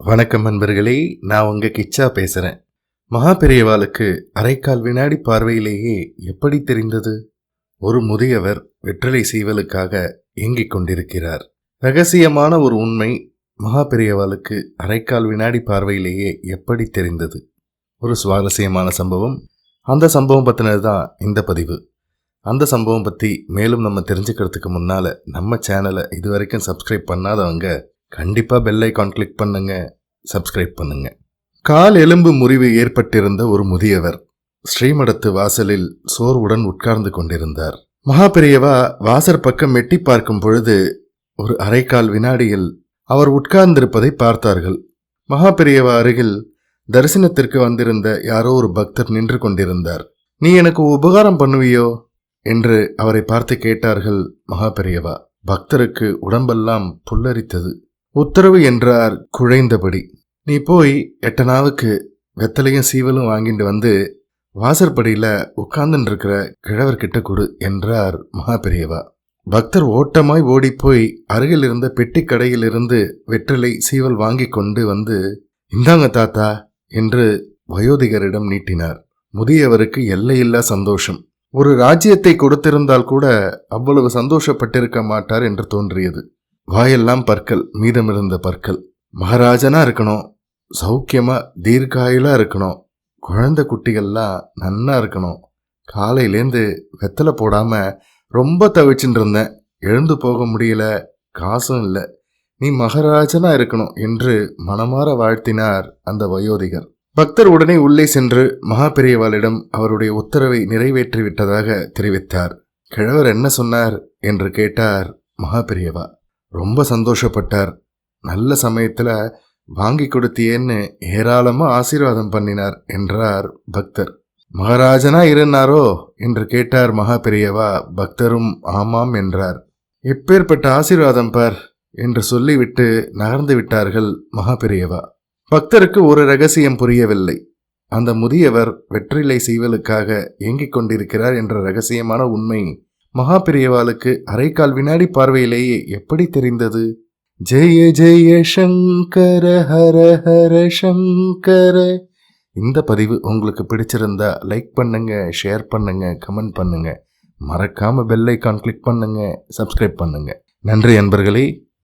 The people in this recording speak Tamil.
வணக்கம் நண்பர்களே, நான் உங்க கிச்சா பேசுறேன். மகா பெரியவாளுக்கு அரைக்கால் வினாடி பார்வையிலேயே எப்படி தெரிந்தது? ஒரு முதியவர் வெற்றிலை சீவலுக்காக ஏங்கிக் கொண்டிருக்கிறார். ரகசியமான ஒரு உண்மை மகா பெரியவாளுக்கு அரைக்கால் வினாடி பார்வையிலேயே எப்படி தெரிந்தது? ஒரு சுவாரஸ்யமான சம்பவம். அந்த சம்பவம் பற்றினது தான் இந்த பதிவு. அந்த சம்பவம் பற்றி மேலும் நம்ம தெரிஞ்சுக்கிறதுக்கு முன்னால் நம்ம சேனலை இது வரைக்கும் சப்ஸ்கிரைப் பண்ணாதவங்க கண்டிப்பாக பெல் ஐகான் கிளிக் பண்ணுங்க, சப்ஸ்கிரைப் பண்ணுங்க. கால் எலும்பு முறிவு ஏற்பட்டிருந்த ஒரு முதியவர் ஸ்ரீமடத்து வாசலில் சோர்வுடன் உட்கார்ந்து கொண்டிருந்தார். மகா பெரியவா வாசற் பக்கம் எட்டி பார்க்கும் பொழுது ஒரு அரைக்கால் வினாடியில் அவர் உட்கார்ந்திருப்பதை பார்த்தார்கள். மகா பெரியவா அருகில் தரிசனத்திற்கு வந்திருந்த யாரோ ஒரு பக்தர் நின்று கொண்டிருந்தார். நீ எனக்கு உபகாரம் பண்ணுவியோ என்று அவரை பார்த்து கேட்டார்கள் மகா பெரியவா. பக்தருக்கு உடம்பெல்லாம் புல்லரித்தது. உத்தரவு என்றார் குழைந்தபடி. நீ போய் எட்டனாவுக்கு வெத்தலையும் சீவலும் வாங்கிட்டு வந்து வாசற்படியில உட்கார்ந்துட்டு இருக்கிற கிழவர்கிட்ட கொடு என்றார் மகா பெரியவா. பக்தர் ஓட்டமாய் ஓடிப்போய் அருகில் இருந்த பெட்டி கடையிலிருந்து வெற்றிலை சீவல் வாங்கி கொண்டு வந்து, இந்தாங்க தாத்தா என்று வயோதிகரிடம் நீட்டினார். முதியவருக்கு எல்லையில்லா சந்தோஷம். ஒரு ராஜ்யத்தை கொடுத்திருந்தால் கூட அவ்வளவு சந்தோஷப்பட்டிருக்க மாட்டார் என்று தோன்றியது. வாயெல்லாம் பற்கள், மீதமிருந்த பற்கள். மகாராஜனா இருக்கணும், சௌக்கியமா தீர்காயுலா இருக்கணும், குழந்தை குட்டிகள்லாம் நன்னா இருக்கணும். காலையிலேருந்து வெத்தலை போடாம ரொம்ப தவிச்சுட்டு இருந்தேன், எழுந்து போக முடியல, காசும் இல்லை. நீ மகாராஜனா இருக்கணும் என்று மனமாற வாழ்த்தினார் அந்த வயோதிகர். பக்தர் உடனே உள்ளே சென்று மகா பெரியவாளிடம் அவருடைய உத்தரவை நிறைவேற்றி விட்டதாக தெரிவித்தார். கிழவர் என்ன சொன்னார் என்று கேட்டார் மகா பெரியவா. ரொம்ப சந்தோஷப்பட்டார். நல்ல சமயத்துல வாங்கி கொடுத்தியேன்னு ஏராளமா ஆசீர்வாதம் பண்ணினார் என்றார் பக்தர். மகாராஜனா இருந்தாரோ என்று கேட்டார் மகா பெரியவா. பக்தரும் ஆமாம் என்றார். எப்பேற்பட்ட ஆசீர்வாதம் பார் என்று சொல்லிவிட்டு நகர்ந்து விட்டார்கள் மகா பெரியவா. பக்தருக்கு ஒரு ரகசியம் புரியவில்லை. அந்த முதியவர் வெற்றிலை சீவலுக்காக ஏங்கிக் கொண்டிருக்கிறார் என்ற ரகசியமான உண்மை மகா பெரியவாளுக்கு அரைக்கால் வினாடி பார்வையிலேயே எப்படி தெரிந்தது? ஜெய ஜெய சங்கர ஹர ஹர சங்கர. இந்த பதிவு உங்களுக்கு பிடிச்சிருந்தா லைக் பண்ணுங்க, ஷேர் பண்ணுங்க, கமெண்ட் பண்ணுங்க. மறக்காம பெல் ஐகான் கிளிக் பண்ணுங்க, சப்ஸ்கிரைப் பண்ணுங்க. நன்றி நண்பர்களே.